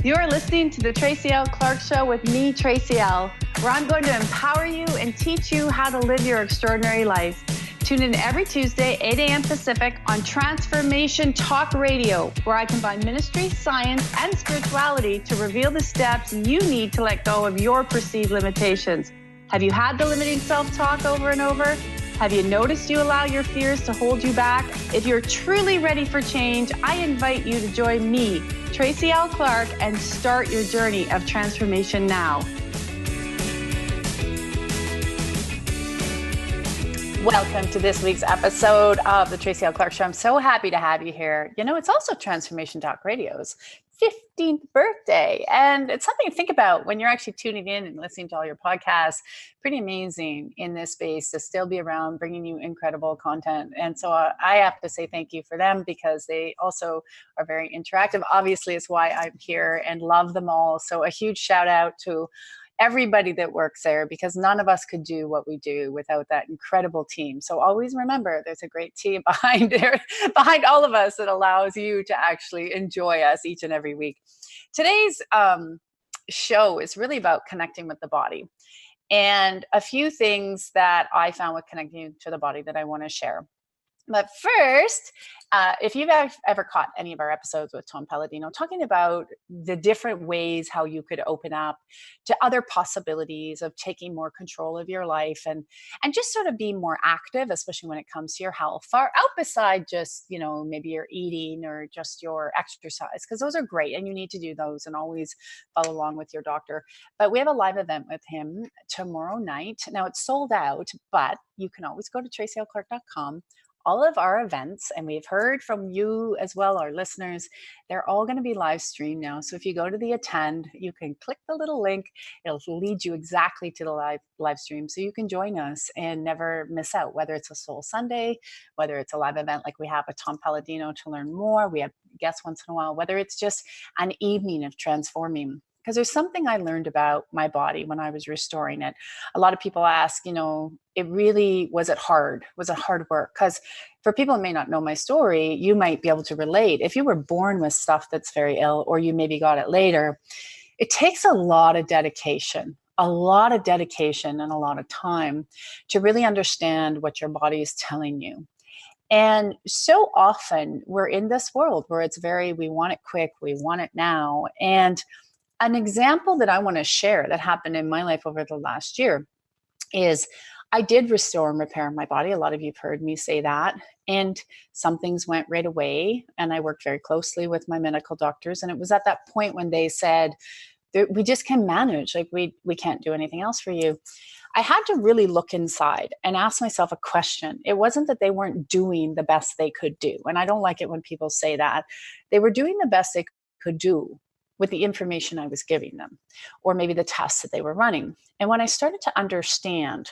You're listening to the Tracy L. Clark Show with me, Tracy L., where I'm going to empower you and teach you how to live your extraordinary life. Tune in every Tuesday, 8 a.m. Pacific on Transformation Talk Radio, where I combine ministry, science, and spirituality to reveal the steps you need to let go of your perceived limitations. Have you had the limiting self-talk over and over? Have you noticed you allow your fears to hold you back? If you're truly ready for change, I invite you to join me, Tracy L. Clark, and start your journey of transformation now. Welcome to this week's episode of the Tracy L. Clark Show. I'm so happy to have you here. You know, it's also Transformation Talk Radio's 15th birthday. And it's something to think about when you're actually tuning in and listening to all your podcasts. Pretty amazing in this space to still be around, bringing you incredible content. And so I have to say thank you for them, because they also are very interactive. Obviously, it's why I'm here and love them all. So a huge shout out to everybody that works there, because none of us could do what we do without that incredible team. So always remember, there's a great team behind all of us that allows you to actually enjoy us each and every week. Today's show is really about connecting with the body, and a few things that I found with connecting to the body that I want to share. But first, if you've ever caught any of our episodes with Tom Palladino, talking about the different ways how you could open up to other possibilities of taking more control of your life and just sort of be more active, especially when it comes to your health, far out beside just, you know, maybe your eating or just your exercise, because those are great and you need to do those and always follow along with your doctor. But we have a live event with him tomorrow night. Now it's sold out, but you can always go to tracylclark.com. All of our events, and we've heard from you as well, our listeners, they're all going to be live streamed now. So if you go to the attend, you can click the little link. It'll lead you exactly to the live stream, so you can join us and never miss out, whether it's a Soul Sunday, whether it's a live event like we have with Tom Palladino to learn more. We have guests once in a while, whether it's just an evening of transforming. Because there's something I learned about my body when I was restoring it. A lot of people ask, you know, was it hard? Was it hard work? Because for people who may not know my story, you might be able to relate. If you were born with stuff that's very ill, or you maybe got it later, it takes a lot of dedication and a lot of time to really understand what your body is telling you. And so often we're in this world where it's we want it quick, we want it now. And an example that I want to share that happened in my life over the last year is I did restore and repair my body. A lot of you have heard me say that. And some things went right away. And I worked very closely with my medical doctors. And it was at that point when they said, we just can manage. Like we can't do anything else for you. I had to really look inside and ask myself a question. It wasn't that they weren't doing the best they could do. And I don't like it when people say that. They were doing the best they could do with the information I was giving them, or maybe the tests that they were running. And when I started to understand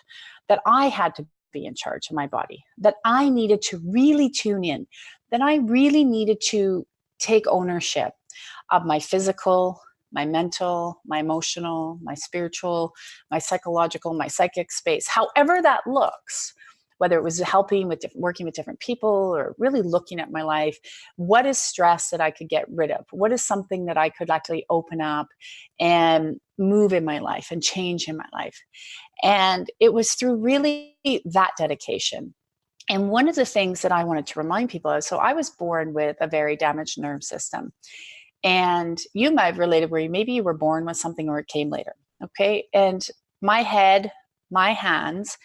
that I had to be in charge of my body, that I needed to really tune in, that I really needed to take ownership of my physical, my mental, my emotional, my spiritual, my psychological, my psychic space, however that looks, whether it was helping with working with different people or really looking at my life, what is stress that I could get rid of? What is something that I could actually open up and move in my life and change in my life? And it was through really that dedication. And one of the things that I wanted to remind people is, so I was born with a very damaged nerve system. And you might have related where maybe you were born with something or it came later, okay? And my head, my hands,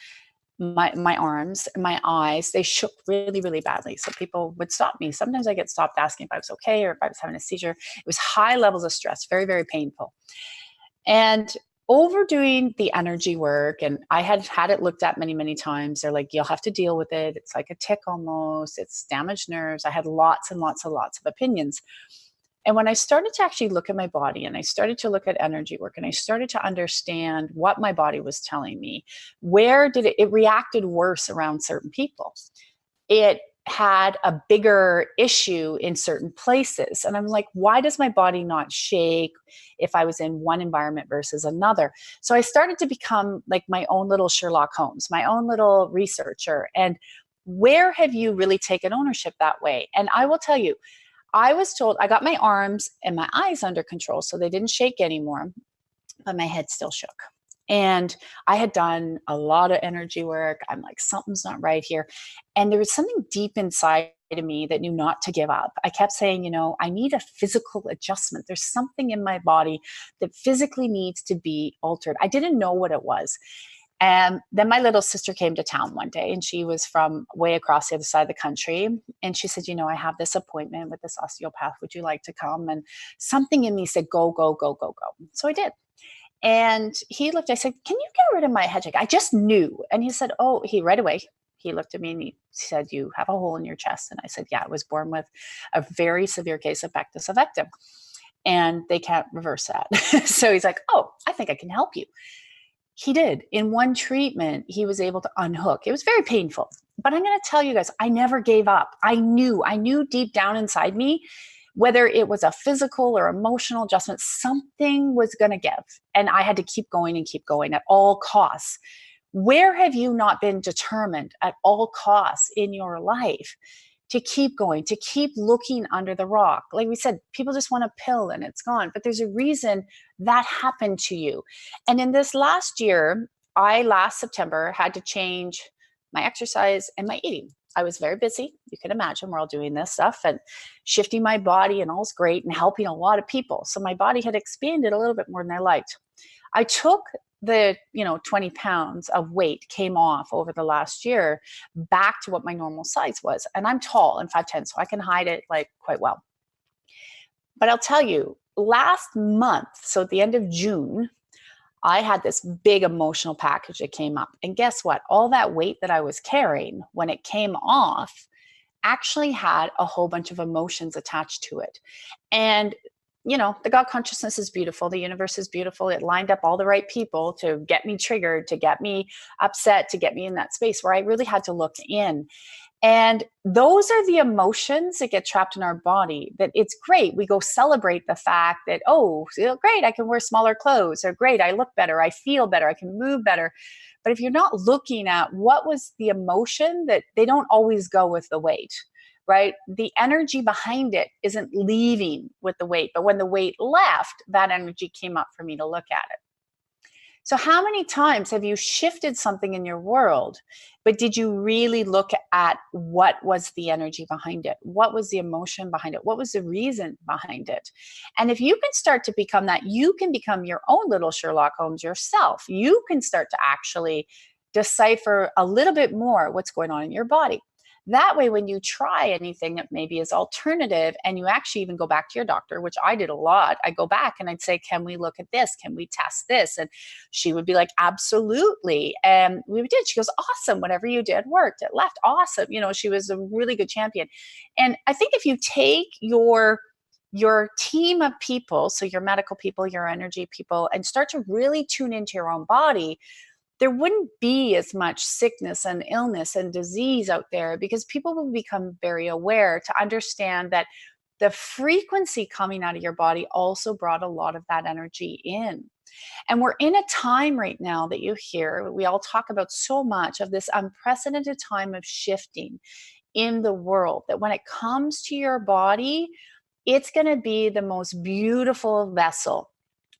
my arms, my eyes, they shook really, really badly. So people would stop me. Sometimes I get stopped asking if I was okay or if I was having a seizure. It was high levels of stress, very, very painful. And overdoing the energy work, and I had it looked at many, many times. They're like, you'll have to deal with it. It's like a tick almost. It's damaged nerves. I had lots and lots and lots of opinions. And when I started to actually look at my body and I started to look at energy work and I started to understand what my body was telling me, where did it reacted worse around certain people. It had a bigger issue in certain places. And I'm like, why does my body not shake if I was in one environment versus another? So I started to become like my own little Sherlock Holmes, my own little researcher. And where have you really taken ownership that way? And I will tell you, I was told I got my arms and my eyes under control, so they didn't shake anymore, but my head still shook. And I had done a lot of energy work. I'm like, something's not right here. And there was something deep inside of me that knew not to give up. I kept saying, I need a physical adjustment. There's something in my body that physically needs to be altered. I didn't know what it was. And then my little sister came to town one day, and she was from way across the other side of the country. And she said, I have this appointment with this osteopath. Would you like to come? And something in me said, go, go, go, go, go. So I did. And he looked, I said, can you get rid of my headache? I just knew. And he said, right away, he looked at me and he said, you have a hole in your chest. And I said, yeah, I was born with a very severe case of pectus avectum, and they can't reverse that. So he's like, I think I can help you. He did. In one treatment, he was able to unhook. It was very painful. But I'm going to tell you guys, I never gave up. I knew deep down inside me, whether it was a physical or emotional adjustment, something was going to give. And I had to keep going and keep going at all costs. Where have you not been determined at all costs in your life to keep going, to keep looking under the rock? Like we said, people just want a pill and it's gone, but there's a reason that happened to you. And in this last year, last September had to change my exercise and my eating. I was very busy. You can imagine, we're all doing this stuff and shifting my body, and all's great and helping a lot of people. So my body had expanded a little bit more than I liked. I took the 20 pounds of weight came off over the last year back to what my normal size was. And I'm tall and 5'10", so I can hide it like quite well. But I'll tell you, last month, so at the end of June, I had this big emotional package that came up. And guess what? All that weight that I was carrying, when it came off, actually had a whole bunch of emotions attached to it. And the God consciousness is beautiful. The universe is beautiful. It lined up all the right people to get me triggered, to get me upset, to get me in that space where I really had to look in. And those are the emotions that get trapped in our body. That it's great. We go celebrate the fact that, great, I can wear smaller clothes, or great, I look better, I feel better, I can move better. But if you're not looking at what was the emotion, that they don't always go with the weight, right? The energy behind it isn't leaving with the weight, but when the weight left, that energy came up for me to look at it. So how many times have you shifted something in your world, but did you really look at what was the energy behind it? What was the emotion behind it? What was the reason behind it? And if you can start to become that, you can become your own little Sherlock Holmes yourself. You can start to actually decipher a little bit more what's going on in your body. That way, when you try anything that maybe is alternative, and you actually even go back to your doctor, which I did a lot, I go back and I'd say, can we look at this? Can we test this? And she would be like, absolutely. And we did. She goes, awesome. Whatever you did worked. It left. Awesome. She was a really good champion. And I think if you take your team of people, so your medical people, your energy people, and start to really tune into your own body, there wouldn't be as much sickness and illness and disease out there, because people will become very aware to understand that the frequency coming out of your body also brought a lot of that energy in. And we're in a time right now that you hear, we all talk about so much of this unprecedented time of shifting in the world, that when it comes to your body, it's going to be the most beautiful vessel,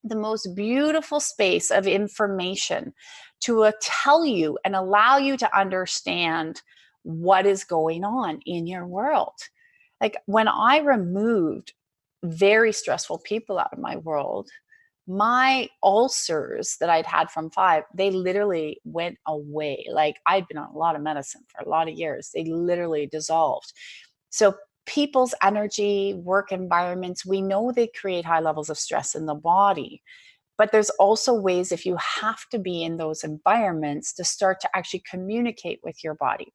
the most beautiful space of information to tell you and allow you to understand what is going on in your world. Like when I removed very stressful people out of my world, my ulcers that I'd had from 5, they literally went away. Like I'd been on a lot of medicine for a lot of years. They literally dissolved. So people's energy, work environments, we know they create high levels of stress in the body. But there's also ways, if you have to be in those environments, to start to actually communicate with your body.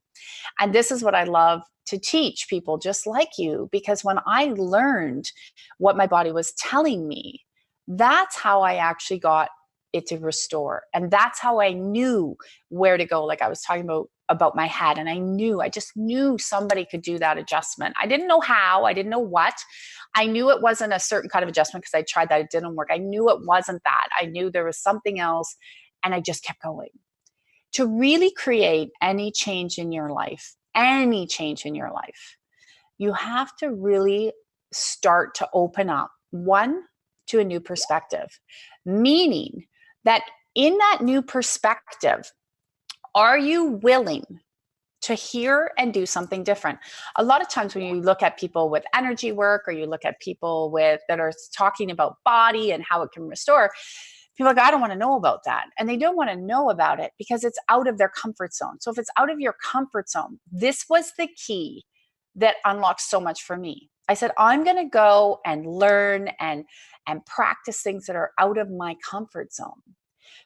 And this is what I love to teach people just like you, because when I learned what my body was telling me, that's how I actually got it to restore. And that's how I knew where to go. Like I was talking about my head, and I just knew somebody could do that adjustment. I didn't know how, I didn't know what. I knew it wasn't a certain kind of adjustment because I tried that, it didn't work. I knew it wasn't that. I knew there was something else, and I just kept going. To really create any change in your life, you have to really start to open up, one, to a new perspective, meaning that in that new perspective, are you willing to hear and do something different? A lot of times when you look at people with energy work, or you look at people that are talking about body and how it can restore, people are like, I don't want to know about that. And they don't want to know about it because it's out of their comfort zone. So if it's out of your comfort zone, this was the key that unlocked so much for me. I said, I'm going to go and learn and practice things that are out of my comfort zone.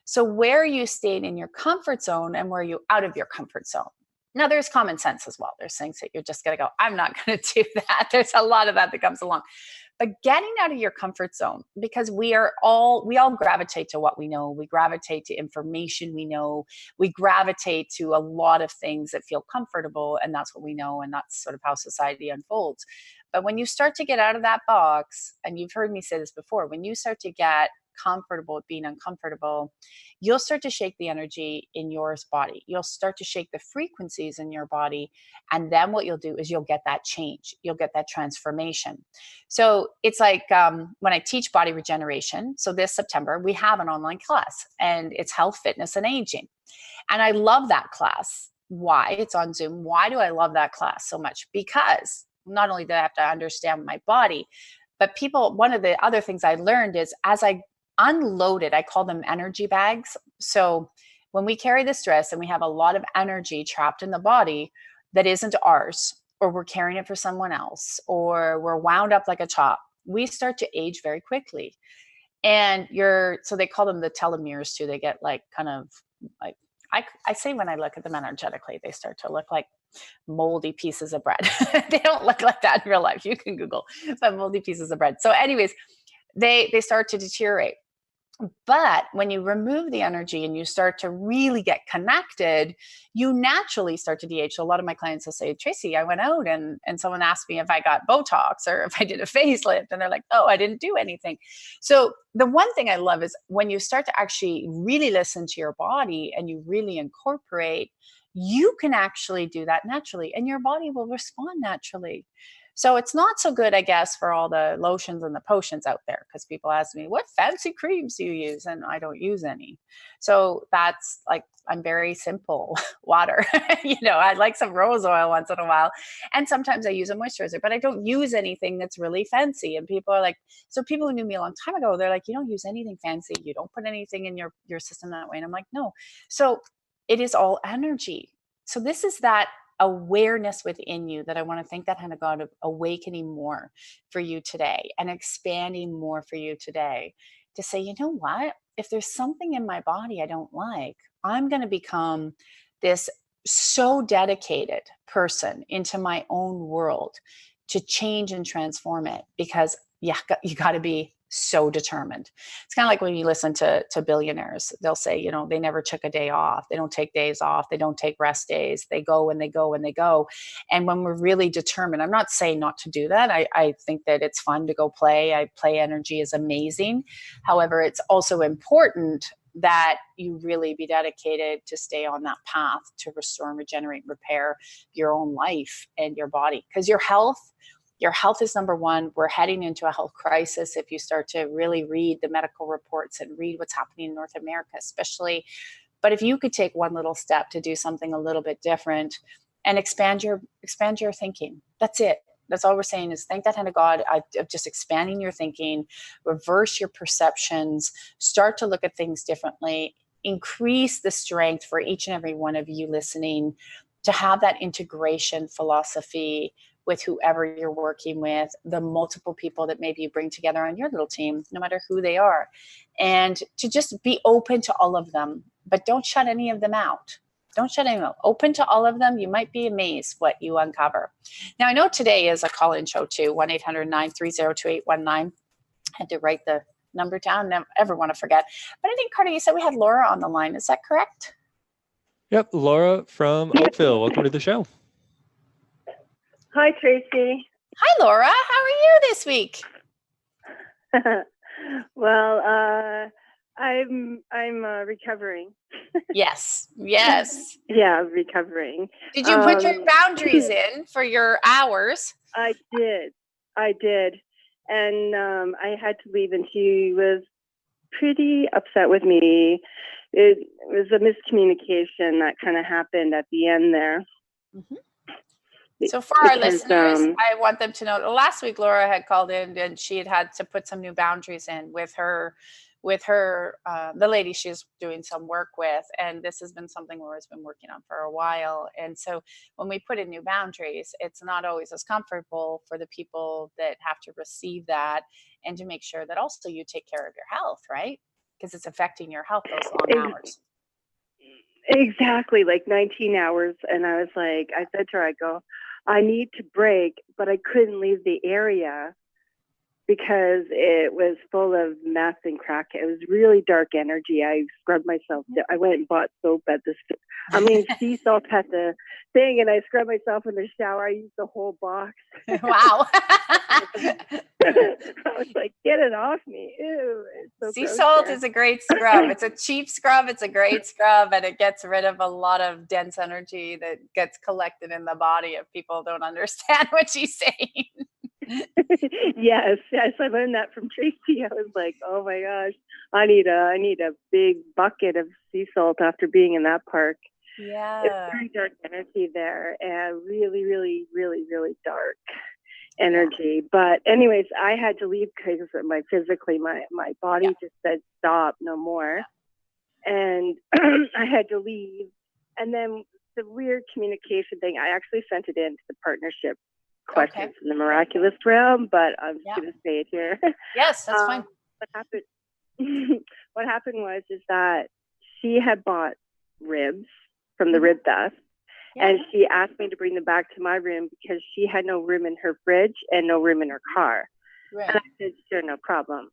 So where are you staying in your comfort zone, and where are you out of your comfort zone? Now, there's common sense as well. There's things that you're just going to go, I'm not going to do that. There's a lot of that comes along. But getting out of your comfort zone, because we all gravitate to what we know. We gravitate to information we know. We gravitate to a lot of things that feel comfortable, and that's what we know, and that's sort of how society unfolds. But when you start to get out of that box, and you've heard me say this before, when you start to get comfortable with being uncomfortable, you'll start to shake the energy in your body. You'll start to shake the frequencies in your body. And then what you'll do is you'll get that change. You'll get that transformation. So it's like when I teach body regeneration. So this September, we have an online class, and it's health, fitness, and aging. And I love that class. Why? It's on Zoom. Why do I love that class so much? Because not only do I have to understand my body, but one of the other things I learned is, as I unloaded, I call them energy bags. So when we carry the stress and we have a lot of energy trapped in the body that isn't ours, or we're carrying it for someone else, or we're wound up like a top, we start to age very quickly. And so they call them the telomeres too. They get like kind of like, I say when I look at them energetically, they start to look like moldy pieces of bread. They don't look like that in real life. You can Google, but moldy pieces of bread. So anyways, they start to deteriorate. But when you remove the energy and you start to really get connected, you naturally start to de-age. So a lot of my clients will say, Tracy, I went out and someone asked me if I got Botox or if I did a facelift. And they're like, oh, I didn't do anything. So the one thing I love is when you start to actually really listen to your body and you really incorporate, you can actually do that naturally, and your body will respond naturally. So it's not so good, I guess, for all the lotions and the potions out there, because people ask me, what fancy creams do you use? And I don't use any. So that's like, I'm very simple. Water. I like some rose oil once in a while. And sometimes I use a moisturizer, but I don't use anything that's really fancy. And people are like, so people who knew me a long time ago, they're like, you don't use anything fancy. You don't put anything in your system that way. And I'm like, no. So it is all energy. So this is that awareness within you that I want to thank that hand of God of awakening more for you today and expanding more for you today, to say, you know what, if there's something in my body I don't like, I'm going to become this so dedicated person into my own world to change and transform it, because you got to be so determined. It's kind of like when you listen to billionaires, they'll say, they never took a day off. They don't take days off. They don't take rest days. They go and they go and they go. And when we're really determined, I'm not saying not to do that. I think that it's fun to go play. Play energy is amazing. However, it's also important that you really be dedicated to stay on that path to restore and regenerate and repair your own life and your body, because your health is number one. We're heading into a health crisis. If you start to really read the medical reports and read what's happening in North America, especially, but if you could take one little step to do something a little bit different and expand your thinking, that's it. That's all we're saying is thank that hand of God of just expanding your thinking, reverse your perceptions, start to look at things differently, increase the strength for each and every one of you listening to have that integration philosophy with whoever you're working with, the multiple people that maybe you bring together on your little team, no matter who they are, and to just be open to all of them, but don't shut any of them out. Don't shut anyone out. Open to all of them. You might be amazed what you uncover. Now, I know today is a call-in show too, 1-800-930-2819. I had to write the number down. Never ever want to forget. But I think, Carter, you said we had Laura on the line. Is that correct? Yep, Laura from Oakville. Welcome to the show. Hi, Tracy. Hi, Laura. How are you this week? Well, I'm recovering. Yes. Yeah, recovering. Did you put your boundaries in for your hours? I did. I did. And I had to leave, and she was pretty upset with me. It was a miscommunication that kind of happened at the end there. Mm-hmm. So for our listeners, I want them to know, last week Laura had called in and she had to put some new boundaries in with her, the lady she's doing some work with. And this has been something Laura's been working on for a while. And so when we put in new boundaries, it's not always as comfortable for the people that have to receive that, and to make sure that also you take care of your health, right? Because it's affecting your health, those long hours. Exactly, like 19 hours. And I was like, I said to her, I go, I need to break, but I couldn't leave the area because it was full of meth and crack. It was really dark energy. I scrubbed myself. I went and bought soap at sea salt at the thing, and I scrubbed myself in the shower. I used the whole box. Wow. I was like, get it off me. Ew, it's so sea salt is a great scrub. It's a cheap scrub. It's a great scrub, and it gets rid of a lot of dense energy that gets collected in the body if people don't understand what she's saying. Yes, I learned that from Tracy. I was like, oh my gosh, I need a big bucket of sea salt after being in that park. Yeah, it's very dark energy there, and really, really, really, really dark energy. But anyways, I had to leave because my body just said stop, no more, and I had to leave. And then the weird communication thing, I actually sent it in to the partnership questions in the miraculous realm, but I'm just going to say it here. Yes, that's fine. What happened was that she had bought ribs from the rib fest, and she asked me to bring them back to my room because she had no room in her fridge and no room in her car. Right. And I said, sure, no problem.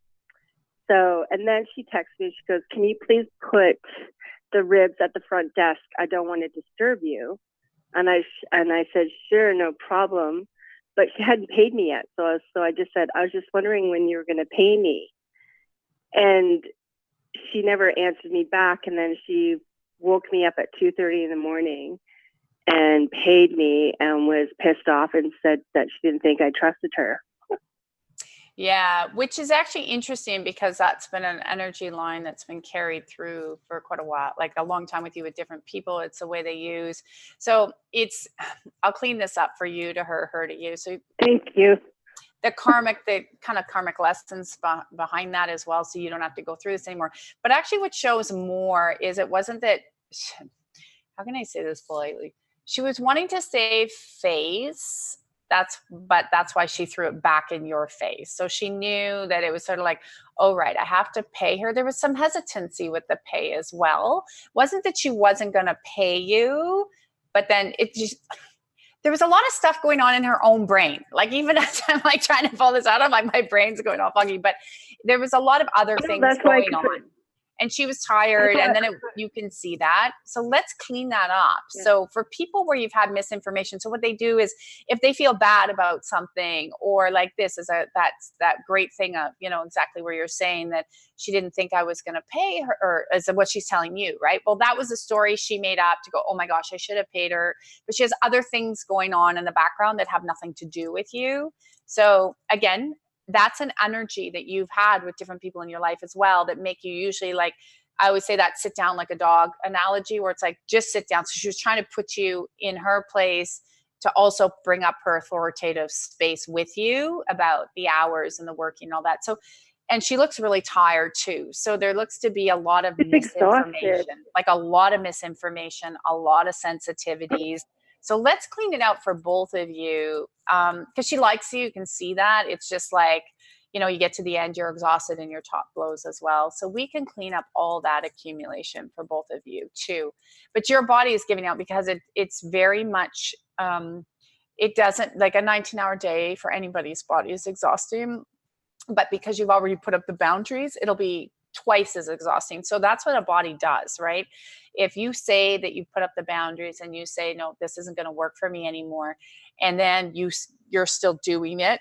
So, and then she texted me, she goes, can you please put the ribs at the front desk? I don't want to disturb you. And I said, sure, no problem. But she hadn't paid me yet. So I just said, I was just wondering when you were going to pay me. And she never answered me back. And then she woke me up at 2:30 in the morning and paid me and was pissed off and said that she didn't think I trusted her. Yeah, which is actually interesting because that's been an energy line that's been carried through for quite a while, like a long time with you with different people. It's the way they use. So I'll clean this up for you to her, her to you. So thank you. The kind of karmic lessons behind that as well. So you don't have to go through this anymore. But actually what shows more is it wasn't that, how can I say this politely? She was wanting to save face. But that's why she threw it back in your face. So she knew that it was sort of like, oh, right, I have to pay her. There was some hesitancy with the pay as well. It wasn't that she wasn't going to pay you, but then there was a lot of stuff going on in her own brain. Like even as I'm like trying to pull this out, I'm like, my brain's going all foggy, but there was a lot of other things going on. And she was tired, and then you can see that. So let's clean that up. Yeah. So for people where you've had misinformation, so what they do is if they feel bad about something, or like this is that's that great thing of, exactly where you're saying that she didn't think I was going to pay her, or is what she's telling you, right? Well, that was a story she made up to go, oh my gosh, I should have paid her. But she has other things going on in the background that have nothing to do with you. So again, that's an energy that you've had with different people in your life as well that make you usually, like, I always say that sit down like a dog analogy, where it's like, just sit down. So she was trying to put you in her place to also bring up her authoritative space with you about the hours and the working and all that. So, and she looks really tired too. So there looks to be a lot of misinformation, like a lot of misinformation, a lot of sensitivities. So let's clean it out for both of you. Because she likes you can see that. It's just like, you get to the end, you're exhausted and your top blows as well. So we can clean up all that accumulation for both of you too. But your body is giving out because it's very much, it doesn't, like a 19-hour day for anybody's body is exhausting. But because you've already put up the boundaries, it'll be twice as exhausting. So that's what a body does, right? If you say that you put up the boundaries and you say, no, this isn't going to work for me anymore, and then you're still doing it,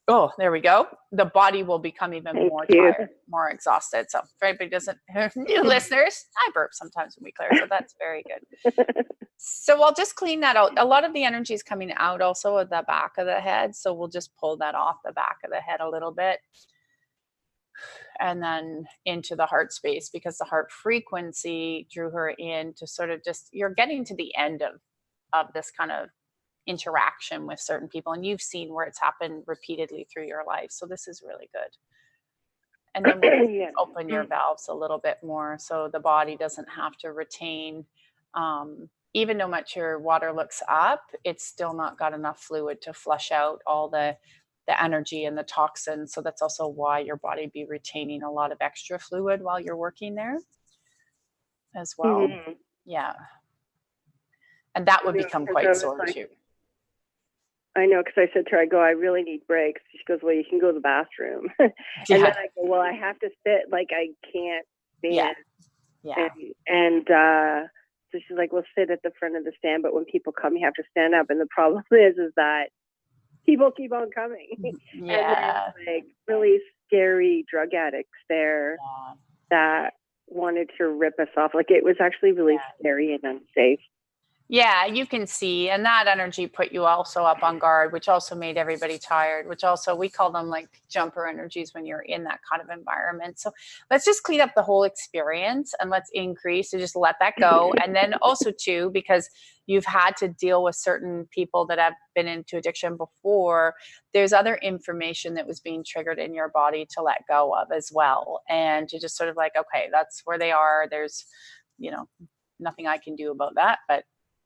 Oh, there we go. The body will become even Thank more you. tired, more exhausted. So if anybody doesn't, new listeners, I burp sometimes when we clear. So that's very good. So I'll just clean that out. A lot of the energy is coming out also of the back of the head. So we'll just pull that off the back of the head a little bit. And then into the heart space, because the heart frequency drew her in to sort of just, you're getting to the end of this kind of interaction with certain people, and you've seen where it's happened repeatedly through your life. So this is really good. And then we'll Yeah. open your valves a little bit more, so the body doesn't have to retain, even though much your water looks up, it's still not got enough fluid to flush out all the energy and the toxins. So that's also why your body be retaining a lot of extra fluid while you're working there as well. Mhm. Yeah. And that would Yeah, become 'cause I quite was sore like, too. I know, because I said to her, I go, I really need breaks. She goes, well, you can go to the bathroom. And then Yeah. I go, well, I have to sit, like I can't Yeah. stand. Yeah. And so she's like, well, sit at the front of the stand, but when people come, you have to stand up. And the problem is that people keep on coming. And Yeah. there's like really scary drug addicts there Yeah. that wanted to rip us off. Like it was actually really scary and unsafe. Yeah, you can see, and that energy put you also up on guard, which also made everybody tired, which also we call them like jumper energies when you're in that kind of environment. So let's just clean up the whole experience and let's increase and just let that go. And then also too, because you've had to deal with certain people that have been into addiction before, there's other information that was being triggered in your body to let go of as well. And to just sort of like, okay, that's where they are. There's, nothing I can do about that, but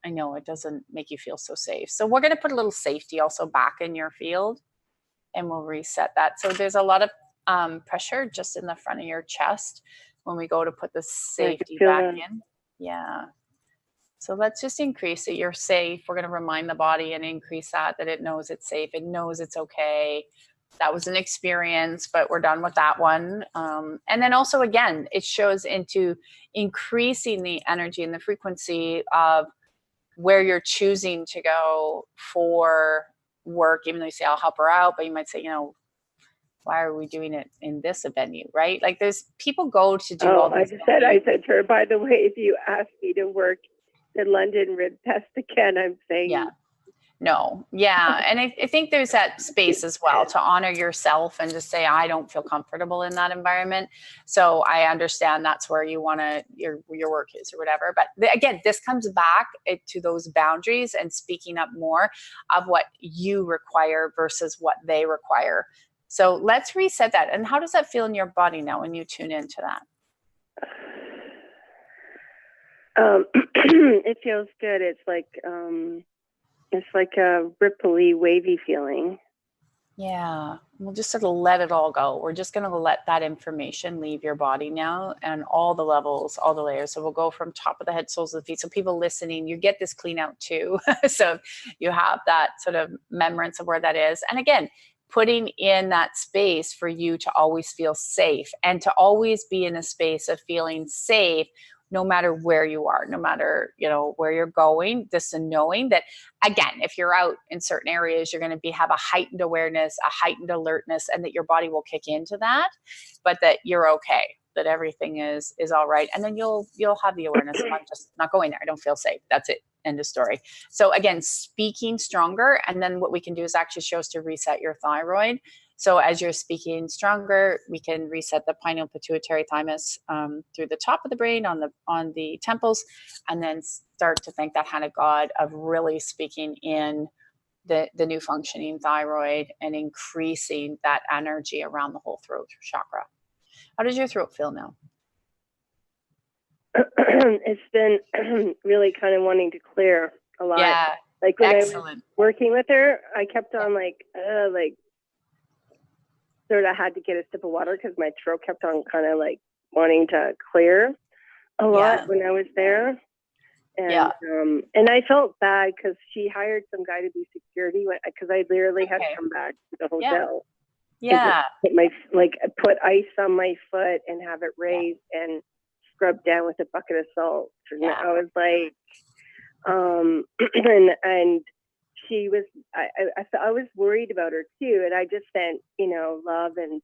I know it doesn't make you feel so safe. So we're going to put a little safety also back in your field, and we'll reset that. So there's a lot of pressure just in the front of your chest when we go to put the safety back in. Yeah. So let's just increase it. You're safe. We're going to remind the body and increase that it knows it's safe. It knows it's okay. That was an experience, but we're done with that one. And then also, again, it shows into increasing the energy and the frequency of where you're choosing to go for work, even though you say, I'll help her out, but you might say, why are we doing it in this venue, right? Like there's people go to do all these I said to her, by the way, if you ask me to work the London Rib Test again, I'm saying yeah. No. Yeah. And I think there's that space as well to honor yourself and just say, I don't feel comfortable in that environment. So I understand that's where you want to, your work is or whatever. But again, this comes back to those boundaries and speaking up more of what you require versus what they require. So let's reset that. And how does that feel in your body now when you tune into that? It feels good. It's like a ripply, wavy feeling. Yeah, we'll just sort of let it all go. We're just going to let that information leave your body now and all the levels, all the layers. So we'll go from top of the head, soles of the feet. So people listening, you get this clean out too. So you have that sort of remembrance of where that is. And again, putting in that space for you to always feel safe and to always be in a space of feeling safe no matter where you are, no matter, where you're going, just knowing that, again, if you're out in certain areas, you're going to have a heightened awareness, a heightened alertness, and that your body will kick into that, but that you're okay, that everything is all right. And then you'll have the awareness of, I'm just not going there. I don't feel safe. That's it. End of story. So again, speaking stronger. And then what we can do is actually show us to reset your thyroid. So as you're speaking stronger, we can reset the pineal pituitary thymus through the top of the brain on the temples, and then start to thank that hand of God of really speaking in the new functioning thyroid and increasing that energy around the whole throat chakra. How does your throat feel now? It's been really kind of wanting to clear a lot. Yeah. Like when Excellent. I was working with her, I kept on sort of had to get a sip of water because my throat kept on kind of like wanting to clear a lot when I was there. And and I felt bad because she hired some guy to be security because I literally had to come back to the hotel. Yeah. Put ice on my foot and have it raised and scrubbed down with a bucket of salt. And I was like, and she was, I was worried about her too. And I just sent, love and,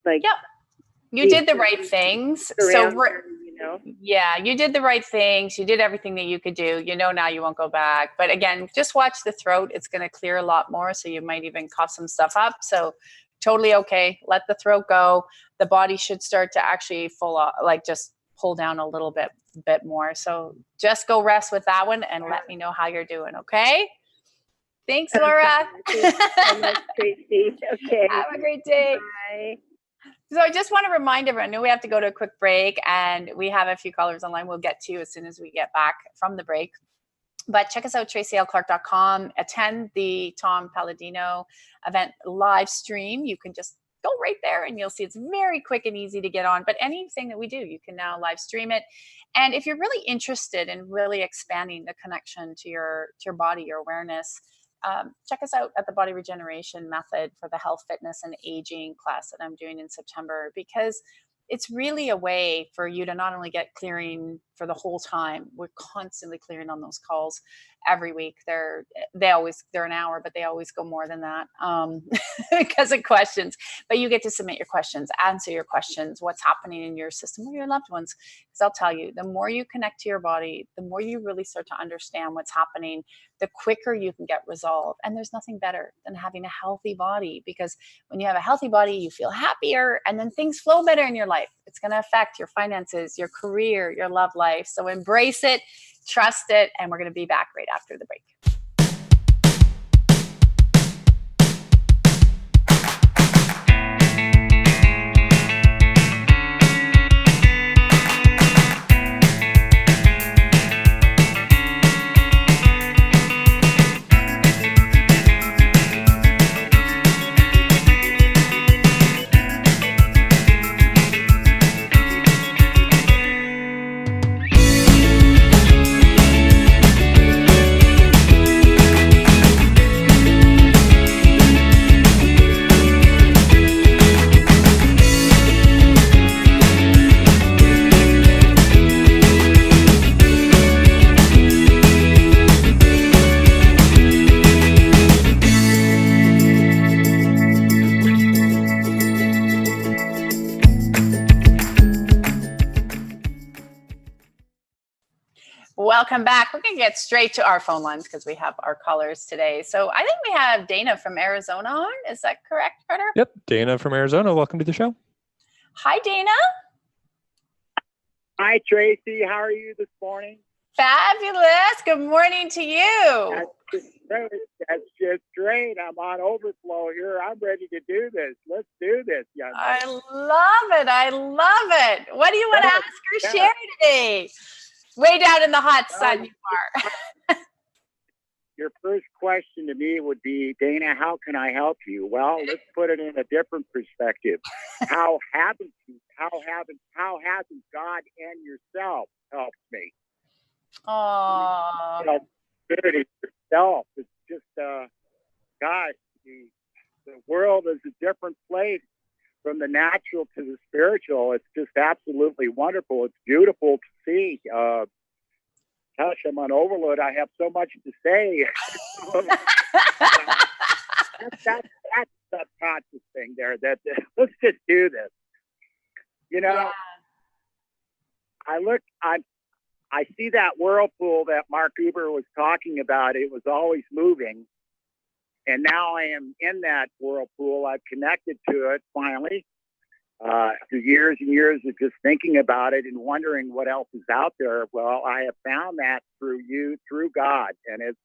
like, Yep. You did the right things. So, her, yeah, you did the right things. You did everything that you could do. Now you won't go back. But again, just watch the throat. It's going to clear a lot more. So you might even cough some stuff up. So totally okay. Let the throat go. The body should start to actually just pull down a little bit more. So just go rest with that one and let me know how you're doing. Okay. Thanks, Laura. Thanks so much, Tracy. Okay. Have a great day. Bye. So I just want to remind everyone, I know we have to go to a quick break and we have a few callers online. We'll get to you as soon as we get back from the break. But check us out, tracylclark.com. Attend the Tom Palladino event live stream. You can just go right there and you'll see it's very quick and easy to get on. But anything that we do, you can now live stream it. And if you're really interested in really expanding the connection to your body, your awareness, check us out at the Body Regeneration Method for the Health, Fitness, and Aging class that I'm doing in September, because it's really a way for you to not only get clearing for the whole time. We're constantly clearing on those calls every week. They're an hour, but they always go more than that because of questions. But you get to submit your questions, answer your questions, what's happening in your system with your loved ones. Because I'll tell you, the more you connect to your body, the more you really start to understand what's happening, the quicker you can get resolved. And there's nothing better than having a healthy body, because when you have a healthy body, you feel happier and then things flow better in your life. It's going to affect your finances, your career, your love life. So embrace it, trust it, and we're going to be back right after the break. Welcome back. We're going to get straight to our phone lines because we have our callers today. So I think we have Dana from Arizona on. Is that correct, Carter? Yep. Dana from Arizona. Welcome to the show. Hi, Dana. Hi, Tracy. How are you this morning? Fabulous. Good morning to you. That's just great. I'm on overflow here. I'm ready to do this. Let's do this, young lady. I love it. I love it. What do you want to ask or share today? Way down in the hot sun you are. Your first question to me would be, Dana, how can I help you? Well, let's put it in a different perspective. How hasn't God and yourself helped me? Oh, yourself. It's just, gosh, the world is a different place from the natural to the spiritual. It's just absolutely wonderful. It's beautiful to see. Gosh, I'm on overload. I have so much to say. That's the subconscious thing there. That let's just do this. yeah. I see that whirlpool that Mark Uber was talking about. It was always moving. And now I am in that whirlpool. I've connected to it finally. After years and years of just thinking about it and wondering what else is out there. Well, I have found that through you, through God. And it's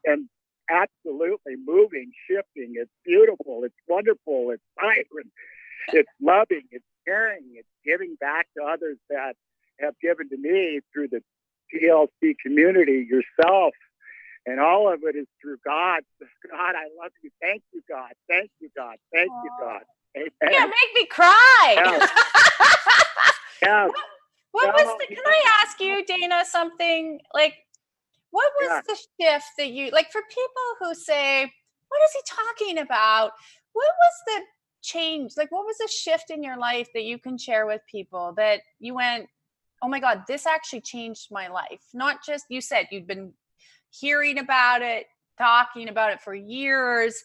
and absolutely moving, shifting. It's beautiful. It's wonderful. It's vibrant. It's loving. It's caring. It's giving back to others that have given to me through the TLC community, yourself. And all of it is through God. God, I love you. Thank you, God. Thank you, God. Thank you, God. Amen. You're gonna make me cry. Yeah. What was can I ask you, Dana, something like, what was the shift that you, like, for people who say, what is he talking about? What was the change? Like, what was the shift in your life that you can share with people that you went, oh my God, this actually changed my life? Not just, you said you'd been hearing about it, talking about it for years.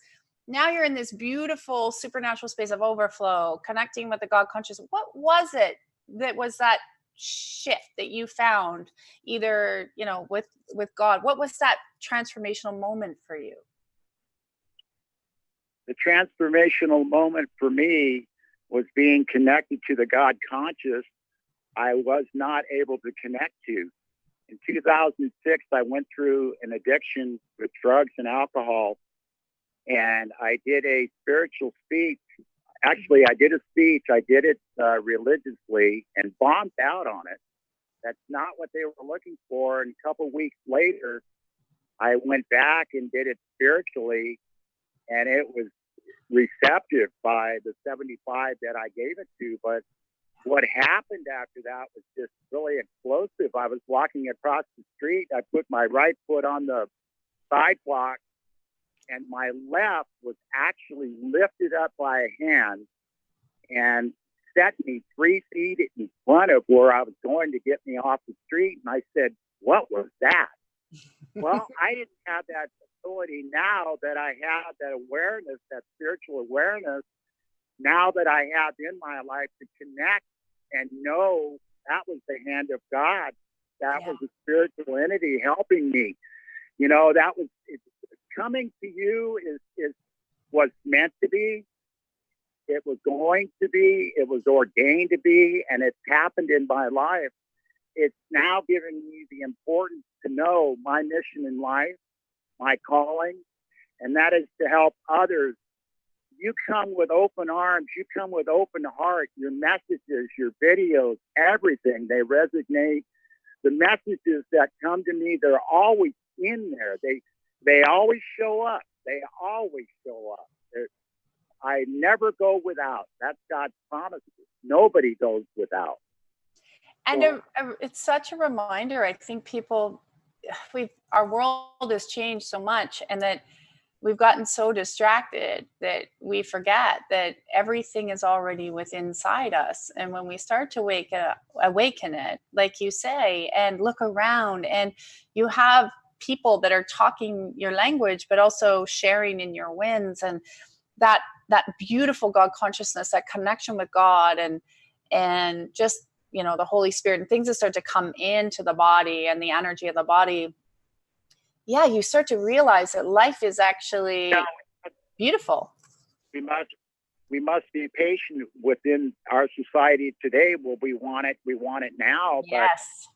Now you're in this beautiful supernatural space of overflow, connecting with the God conscious. What was it that was that shift that you found, either, you know, with God? What was that transformational moment for you? The transformational moment for me was being connected to the God conscious I was not able to connect to. In 2006, I went through an addiction with drugs and alcohol, and I did a spiritual speech. Actually, I did a speech. I did it religiously and bombed out on it. That's not what they were looking for. And a couple of weeks later, I went back and did it spiritually, and it was receptive by the 75 that I gave it to. But what happened after that was just really explosive. I was walking across the street. I put my right foot on the sidewalk, and my left was actually lifted up by a hand and set me 3 feet in front of where I was going to get me off the street. And I said, "What was that?" Well, I didn't have that ability now that I have that awareness, that spiritual awareness, now that I have in my life, to connect and know that was the hand of God. That was a spiritual entity helping me. You know, that was coming to you was meant to be. It was going to be. It was ordained to be, and it's happened in my life. It's now given me the importance to know my mission in life, my calling, and that is to help others. You come with open arms. You come with open heart. Your messages, your videos, everything, they resonate. The messages that come to me, they're always in there. They always show up. They always show up. I never go without. That's God's promise. Nobody goes without. And it's such a reminder. I think our world has changed so much, and that we've gotten so distracted that we forget that everything is already within inside us. And when we start to awaken it, like you say, and look around, and you have people that are talking your language, but also sharing in your wins, and that beautiful God consciousness, that connection with God, and just, you know, the Holy Spirit, and things that start to come into the body and the energy of the body. Yeah, you start to realize that life is actually beautiful. We must be patient within our society today. Well, we want it now. Yes.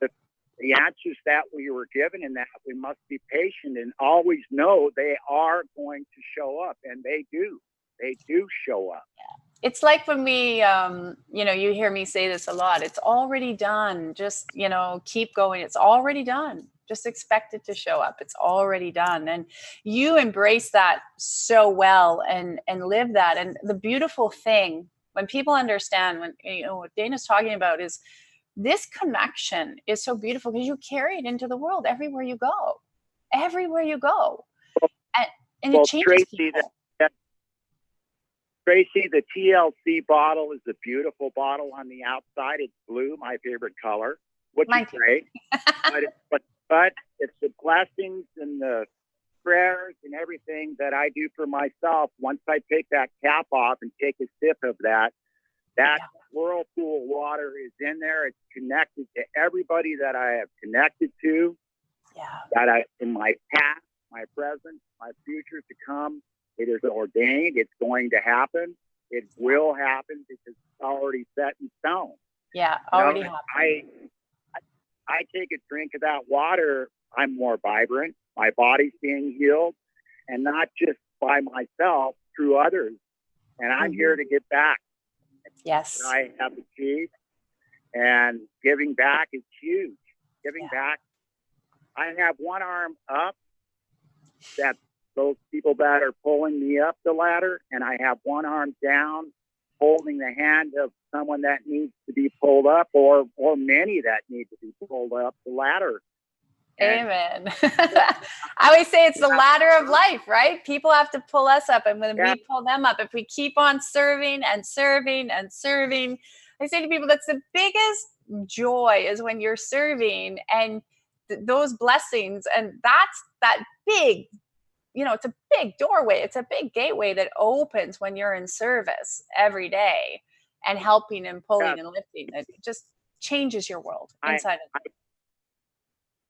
But the answers that we were given in that, we must be patient and always know they are going to show up, and they do show up. Yeah. It's like when we, you know, you hear me say this a lot, it's already done. Just, you know, keep going. It's already done. Just expect it to show up. It's already done. And you embrace that so well and live that. And the beautiful thing, when people understand, when, you know, what Dana's talking about, is this connection is so beautiful because you carry it into the world everywhere you go. Everywhere you go. And it changes people. Tracy, the TLC bottle is a beautiful bottle on the outside. It's blue, my favorite color, which is great. But it's the blessings and the prayers and everything that I do for myself. Once I take that cap off and take a sip of that whirlpool water is in there. It's connected to everybody that I have connected to. That in my past, my present, my future to come. It is ordained. It's going to happen. It will happen because it's already set in stone. Yeah, already happened. I take a drink of that water. I'm more vibrant. My body's being healed, and not just by myself, through others. And I'm here to give back. Yes. What I have achieved, and giving back is huge. Giving back. I have one arm up. That's those people that are pulling me up the ladder, and I have one arm down, holding the hand of someone that needs to be pulled up, or many that need to be pulled up the ladder. Amen. I always say it's the ladder of life, right? People have to pull us up, and when we pull them up, if we keep on serving and serving and serving, I say to people, that's the biggest joy, is when you're serving and those blessings. And that's that big, it's a big doorway. It's a big gateway that opens when you're in service every day and helping and pulling and lifting. It just changes your world inside of you.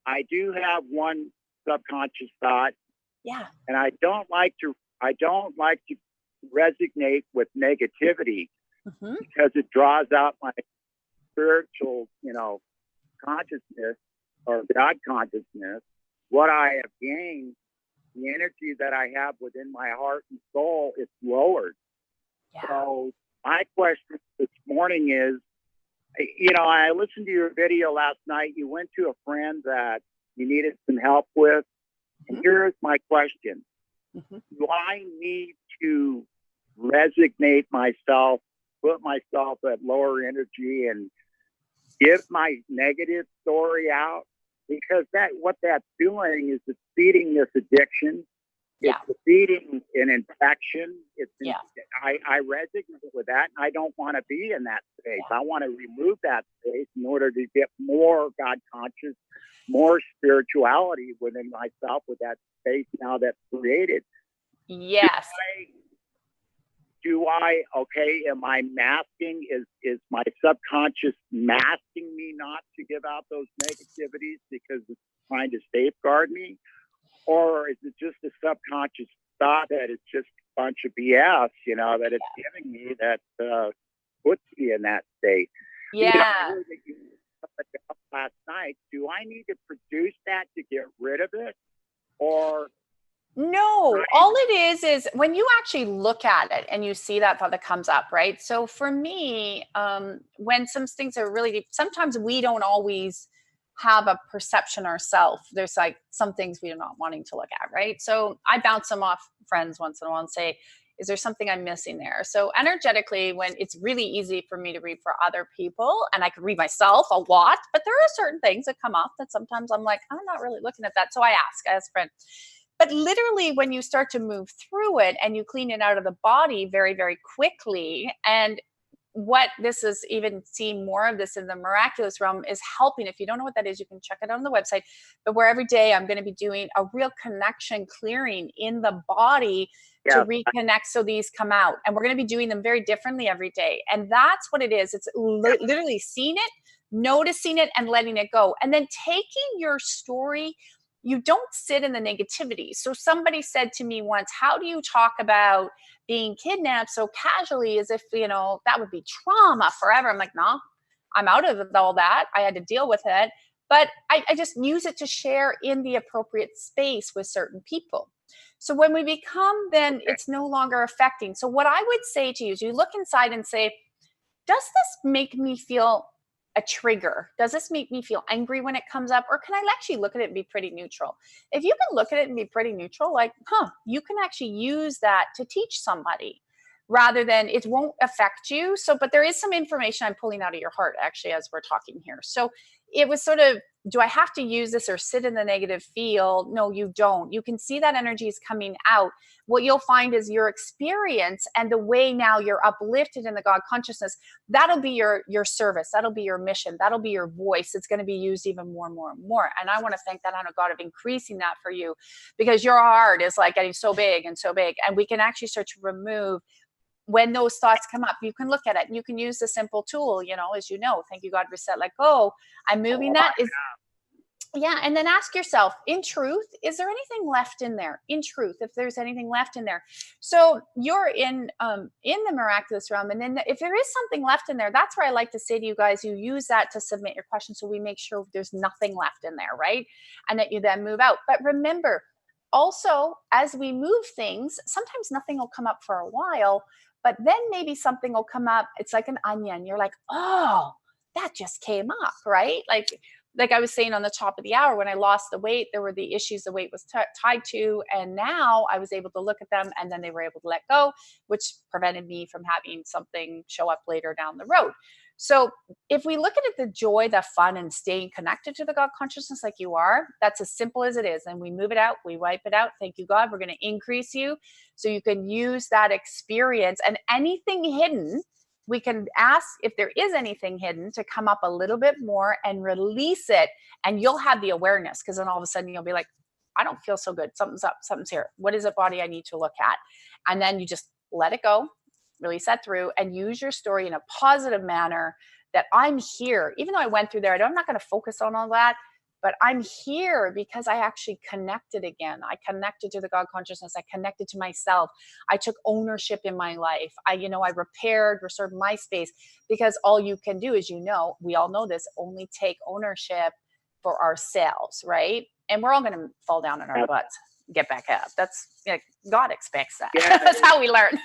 I do have one subconscious thought. Yeah. And I don't like to resonate with negativity because it draws out my spiritual, consciousness or God consciousness. What I have gained, the energy that I have within my heart and soul, is lowered. Yeah. So my question this morning is, I listened to your video last night. You went to a friend that you needed some help with. And here's my question. Do I need to resignate myself, put myself at lower energy and give my negative story out? Because what that's doing is it's feeding this addiction. It's feeding an infection. I resonate with that, and I don't want to be in that space. I want to remove that space in order to get more God conscious, more spirituality within myself with that space now that's created. Yes. Am I masking? Is my subconscious masking me not to give out those negativities because it's trying to safeguard me? Or is it just a subconscious thought that it's just a bunch of BS, that it's giving me that puts me in that state? Yeah. I heard that you last night. Do I need to produce that to get rid of it? Or no, all it is when you actually look at it and you see that thought that comes up, right? So for me, when some things are really deep, sometimes we don't always have a perception ourselves. There's like some things we are not wanting to look at, right? So I bounce them off friends once in a while and say, is there something I'm missing there? So energetically, when it's really easy for me to read for other people, and I can read myself a lot, but there are certain things that come up that sometimes I'm like, I'm not really looking at that. So I ask a friend. But literally, when you start to move through it and you clean it out of the body very, very quickly, and what this is, even seeing more of this in the miraculous realm, is helping. If you don't know what that is, you can check it out on the website. But where every day I'm going to be doing a real connection clearing in the body to reconnect so these come out. And we're going to be doing them very differently every day. And that's what it is. It's literally seeing it, noticing it, and letting it go. And then taking your story. You don't sit in the negativity. So somebody said to me once, how do you talk about being kidnapped so casually as if, that would be trauma forever? I'm like, no, I'm out of all that. I had to deal with it. But I just use it to share in the appropriate space with certain people. So when we become, then it's no longer affecting. So what I would say to you is you look inside and say, does this make me feel a trigger? Does this make me feel angry when it comes up? Or can I actually look at it and be pretty neutral? If you can look at it and be pretty neutral, like, you can actually use that to teach somebody rather than it won't affect you. So, but there is some information I'm pulling out of your heart actually as we're talking here. So it was sort of, do I have to use this or sit in the negative field? No, you don't. You can see that energy is coming out. What you'll find is your experience and the way now you're uplifted in the God consciousness, that'll be your service. That'll be your mission. That'll be your voice. It's going to be used even more and more and more. And I want to thank that honor God of increasing that for you, because your heart is like getting so big and so big. And we can actually start to remove when those thoughts come up. You can look at it and you can use the simple tool, as thank you, God, reset, let go. I'm moving that. And then ask yourself, in truth, is there anything left in there? In truth, if there's anything left in there. So you're in the miraculous realm. And then if there is something left in there, that's where I like to say to you guys, you use that to submit your question. So we make sure there's nothing left in there, right? And that you then move out. But remember, also, as we move things, sometimes nothing will come up for a while, but then maybe something will come up. It's like an onion. You're like, oh, that just came up, right? Like I was saying on the top of the hour, when I lost the weight, there were the issues the weight was tied to. And now I was able to look at them and then they were able to let go, which prevented me from having something show up later down the road. So if we look at it, the joy, the fun, and staying connected to the God consciousness like you are, that's as simple as it is. And we move it out, we wipe it out. Thank you, God. We're going to increase you so you can use that experience, and anything hidden we can ask if there is anything hidden to come up a little bit more and release it. And you'll have the awareness, because then all of a sudden you'll be like, I don't feel so good. Something's up, something's here. What is it, body, I need to look at? And then you just let it go, release that through, and use your story in a positive manner, that I'm here. Even though I went through there, I'm not going to focus on all that, but I'm here because I actually connected again. I connected to the God consciousness. I connected to myself. I took ownership in my life. I restored my space, because all you can do is, we all know this, only take ownership for ourselves, right? And we're all going to fall down on our butts, get back up. That's, God expects that. Yeah. That's how we learn.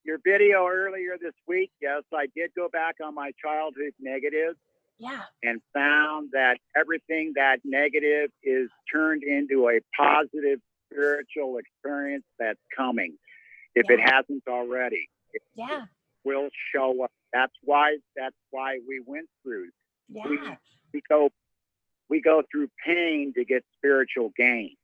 Your video earlier this week, yes, I did go back on my childhood negatives. Yeah. And found that everything that negative is turned into a positive spiritual experience that's coming. If it hasn't already, it will show up. That's why we went through. Yeah. We go through pain to get spiritual gain.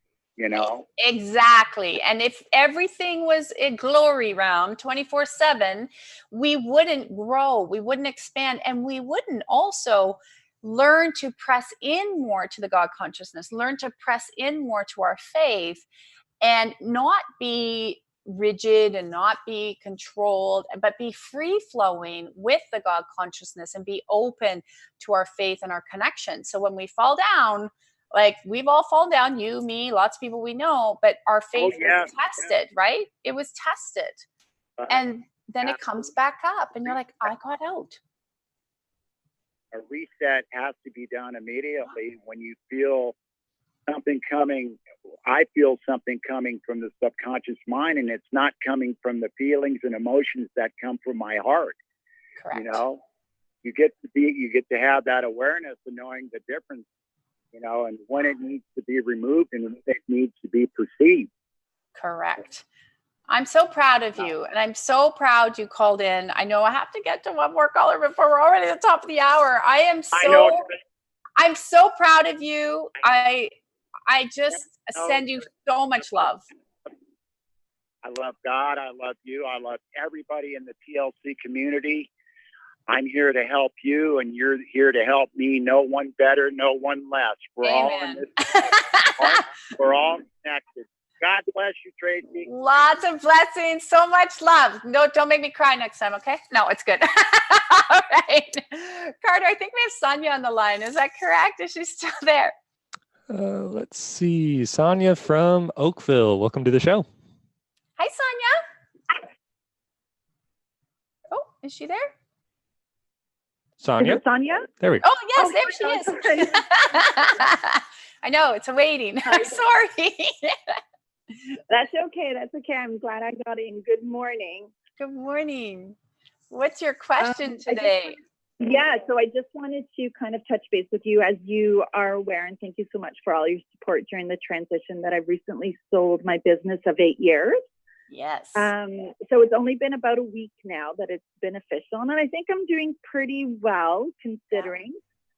Exactly. And if everything was a glory realm 24/7, we wouldn't grow, we wouldn't expand, and we wouldn't also learn to press in more to the God consciousness, learn to press in more to our faith, and not be rigid and not be controlled, but be free flowing with the God consciousness and be open to our faith and our connection. So when we fall down, like we've all fallen down, you, me, lots of people we know, but our faith was tested, right? It was tested. And then it comes back up and you're like, I got out. A reset has to be done immediately when you feel something coming. I feel something coming from the subconscious mind, and it's not coming from the feelings and emotions that come from my heart. Correct. You get to have that awareness of knowing the difference, and when it needs to be removed and when it needs to be perceived. Correct. I'm so proud of you, and I'm so proud you called in. I know I have to get to one more caller before we're already at the top of the hour. I'm so proud of you. I just send you so much love. I love God. I love you. I love everybody in the TLC community. I'm here to help you, and you're here to help me. No one better, no one less. We're all in this. We're all connected. God bless you, Tracy. Lots of blessings. So much love. No, don't make me cry next time, okay? No, it's good. All right. Carter, I think we have Sonia on the line. Is that correct? Is she still there? Let's see. Sonia from Oakville. Welcome to the show. Hi, Sonia. Oh, is she there? Sonia? Is it Sonia? There we go. Oh, yes, there she is. I know, it's a waiting. I'm sorry. That's okay. That's okay. I'm glad I got in. Good morning. Good morning. What's your question today? So I just wanted to kind of touch base with you, as you are aware, and thank you so much for all your support during the transition, that I've recently sold my business of 8 years. Yes. So it's only been about a week now that it's been official, and I think I'm doing pretty well considering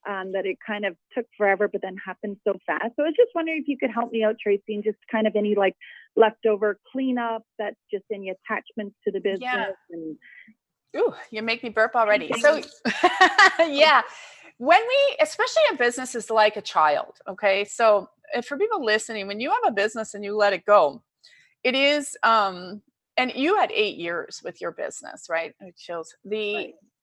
that it kind of took forever, but then happened so fast. So I was just wondering if you could help me out, Tracy, and just kind of any like leftover cleanup, that's just any attachments to the business. Yeah. And ooh, you make me burp already. So yeah, when we, especially a business is like a child. Okay. So for people listening, when you have a business and you let it go, it is, and you had 8 years with your business, right? It shows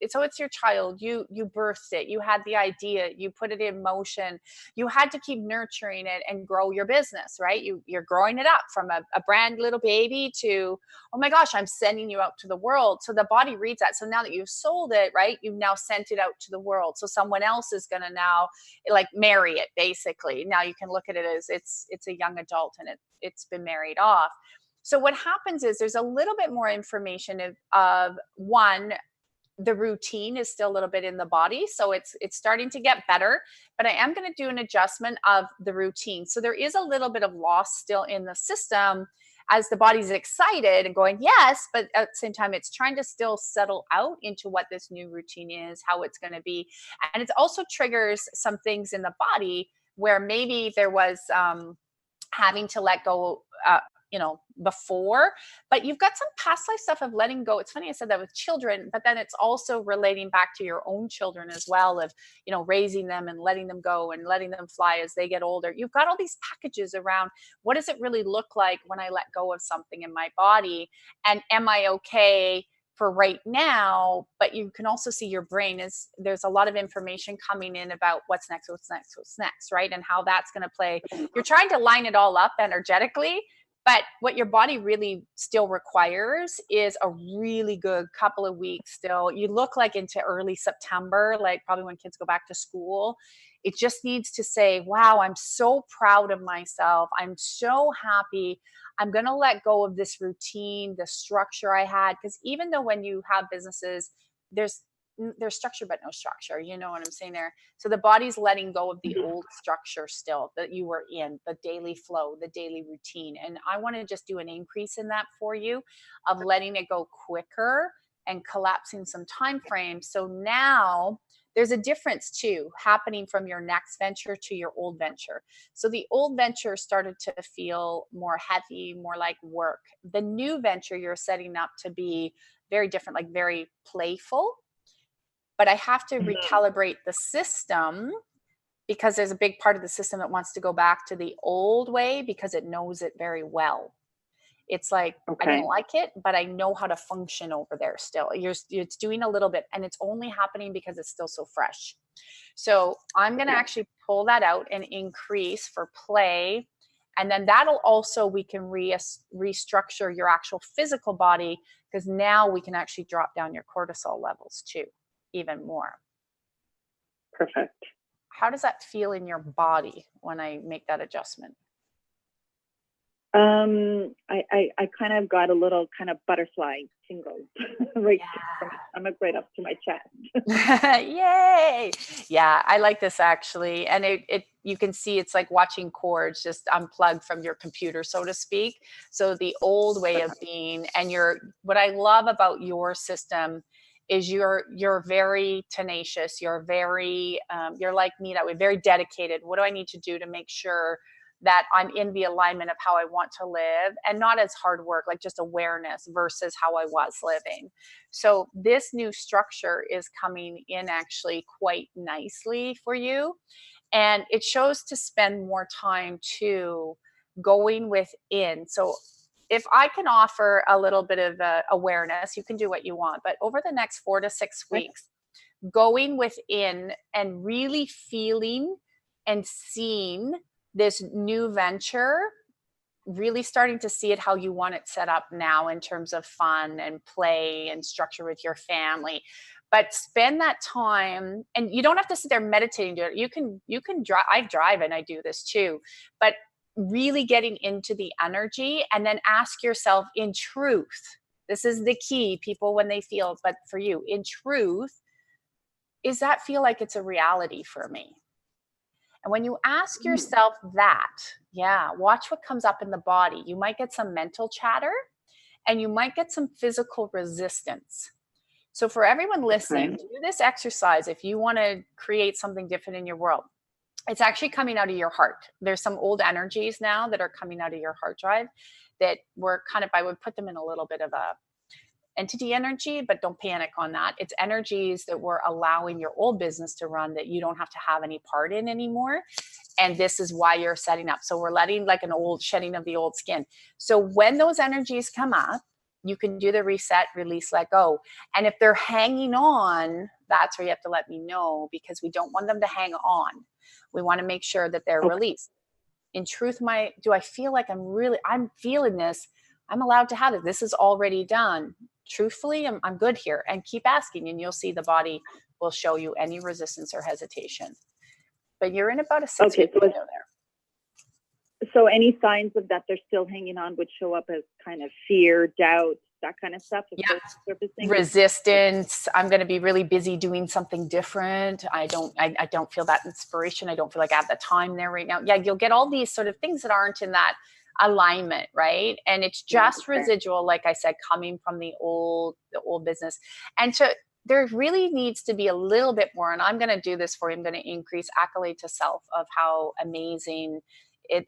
so it's your child. You birthed it. You had the idea. You put it in motion. You had to keep nurturing it and grow your business, right? You're growing it up from a brand little baby to, oh my gosh, I'm sending you out to the world. So the body reads that. So now that you've sold it, right, you've now sent it out to the world. So someone else is going to now like marry it, basically. Now you can look at it as it's a young adult and it's been married off. So what happens is there's a little bit more information of one, the routine is still a little bit in the body. So it's starting to get better, but I am going to do an adjustment of the routine. So there is a little bit of loss still in the system as the body's excited and going, yes, but at the same time, it's trying to still settle out into what this new routine is, how it's going to be. And it also triggers some things in the body where maybe there was having to let go before, but you've got some past life stuff of letting go. It's funny I said that with children, but then it's also relating back to your own children as well, of raising them and letting them go and letting them fly as they get older. You've got all these packages around what does it really look like when I let go of something in my body, and am I okay for right now? But you can also see your brain there's a lot of information coming in about what's next, right? And how that's going to play. You're trying to line it all up energetically, but what your body really still requires is a really good couple of weeks still. You look like into early September, like probably when kids go back to school. It just needs to say, wow, I'm so proud of myself. I'm so happy. I'm going to let go of this routine, the structure I had. Because even though when you have businesses, there's structure, but no structure. You know what I'm saying there? So the body's letting go of the old structure still that you were in, the daily flow, the daily routine. And I want to just do an increase in that for you, of letting it go quicker and collapsing some time frames. So now there's a difference too happening from your next venture to your old venture. So the old venture started to feel more heavy, more like work. The new venture you're setting up to be very different, like very playful. But I have to recalibrate the system, because there's a big part of the system that wants to go back to the old way because it knows it very well. It's like, I don't like it, but I know how to function over there still. It's doing a little bit, and it's only happening because it's still so fresh. So I'm going to actually pull that out and increase for play. And then that'll also, we can restructure your actual physical body, because now we can actually drop down your cortisol levels too, even more. Perfect. How does that feel in your body when I make that adjustment? I kind of got a little kind of butterfly tingles right from my stomach right up to my chest. Yay! Yeah, I like this actually. And you can see it's like watching cords just unplugged from your computer, so to speak. So the old way of being, and what I love about your system is you're very tenacious. You're very, you're like me that way, very dedicated. What do I need to do to make sure that I'm in the alignment of how I want to live, and not as hard work, like just awareness versus how I was living. So this new structure is coming in actually quite nicely for you. And it shows to spend more time to going within. So if I can offer a little bit of awareness, you can do what you want, but over the next 4 to 6 weeks, going within and really feeling and seeing this new venture, really starting to see it how you want it set up now in terms of fun and play and structure with your family. But spend that time, and you don't have to sit there meditating. Do it. You can drive. I drive and I do this too, but really getting into the energy, and then ask yourself in truth. This is the key, people, when they feel, but for you, in truth, is that feel like it's a reality for me? And when you ask yourself that, watch what comes up in the body. You might get some mental chatter, and you might get some physical resistance. So for everyone listening, do this exercise if you want to create something different in your world. It's actually coming out of your heart. There's some old energies now that are coming out of your heart drive that were I would put them in a little bit of a entity energy, but don't panic on that. It's energies that were allowing your old business to run that you don't have to have any part in anymore. And this is why you're setting up. So we're letting like an old shedding of the old skin. So when those energies come up, you can do the reset, release, let go. And if they're hanging on, that's where you have to let me know, because we don't want them to hang on. We want to make sure that they're released. In truth, do I feel like I'm feeling this? I'm allowed to have it. This is already done. Truthfully, I'm good here. And keep asking, and you'll see the body will show you any resistance or hesitation. But you're in about a 6-week window there. So any signs of that they're still hanging on would show up as kind of fear, doubt, that kind of stuff? Resistance. I'm going to be really busy doing something different. I don't feel that inspiration. I don't feel like I have the time there right now. Yeah, you'll get all these sort of things that aren't in that alignment, right? And it's just residual, like I said, coming from the old business. And there really needs to be a little bit more, and I'm going to do this for you. I'm going to increase accolade to self of how amazing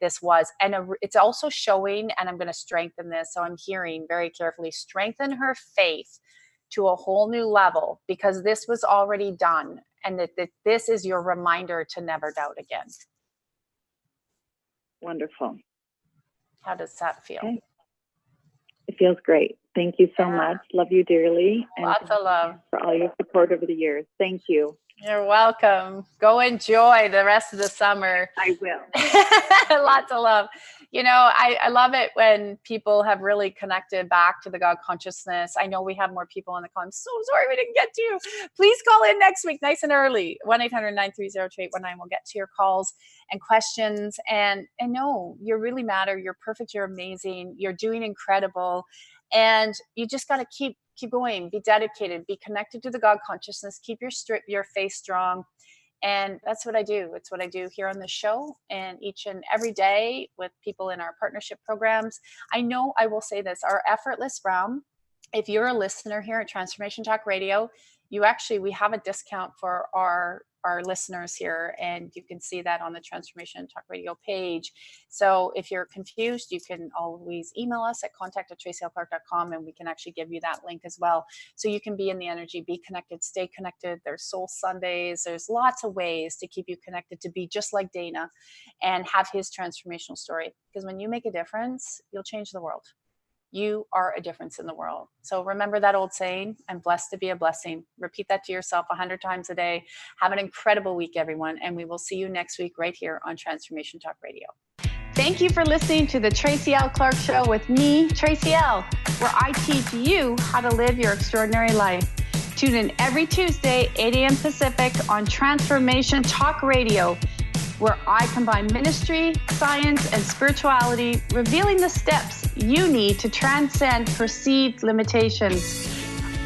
this was. And it's also showing, and I'm going to strengthen this, so I'm hearing very carefully, strengthen her faith to a whole new level, because this was already done, and that this is your reminder to never doubt again. Wonderful. How does that feel? Okay. It feels great. Thank you so much. Love you dearly. And lots of love for all your support over the years. Thank you. You're welcome. Go enjoy the rest of the summer. I will. Lots of love. You know, I love it when people have really connected back to the God consciousness. I know we have more people in the call. I'm so sorry we didn't get to you. Please call in next week, nice and early. 1-800-930-2819. We'll get to your calls and questions. And no, you really matter. You're perfect. You're amazing. You're doing incredible. And you just got to keep going, be dedicated, be connected to the God consciousness, keep your faith strong. And that's what I do. It's what I do here on the show and each and every day with people in our partnership programs. I know I will say this, our effortless realm, if you're a listener here at Transformation Talk Radio, we have a discount for our listeners here, and you can see that on the Transformation Talk Radio page. So if you're confused, you can always email us at contact@tracylclark.com, and we can actually give you that link as well. So you can be in the energy, be connected, stay connected. There's Soul Sundays. There's lots of ways to keep you connected, to be just like Dana and have his transformational story. Because when you make a difference, you'll change the world. You are a difference in the world. So remember that old saying, I'm blessed to be a blessing. Repeat that to yourself 100 times a day. Have an incredible week, everyone. And we will see you next week right here on Transformation Talk Radio. Thank you for listening to the Tracy L. Clark Show with me, Tracy L., where I teach you how to live your extraordinary life. Tune in every Tuesday, 8 a.m. Pacific on Transformation Talk Radio, where I combine ministry, science, and spirituality, revealing the steps you need to transcend perceived limitations.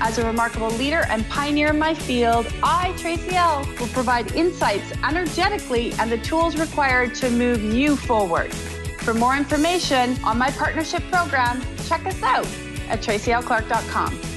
As a remarkable leader and pioneer in my field, I, Tracy L., will provide insights energetically and the tools required to move you forward. For more information on my partnership program, check us out at tracylclark.com.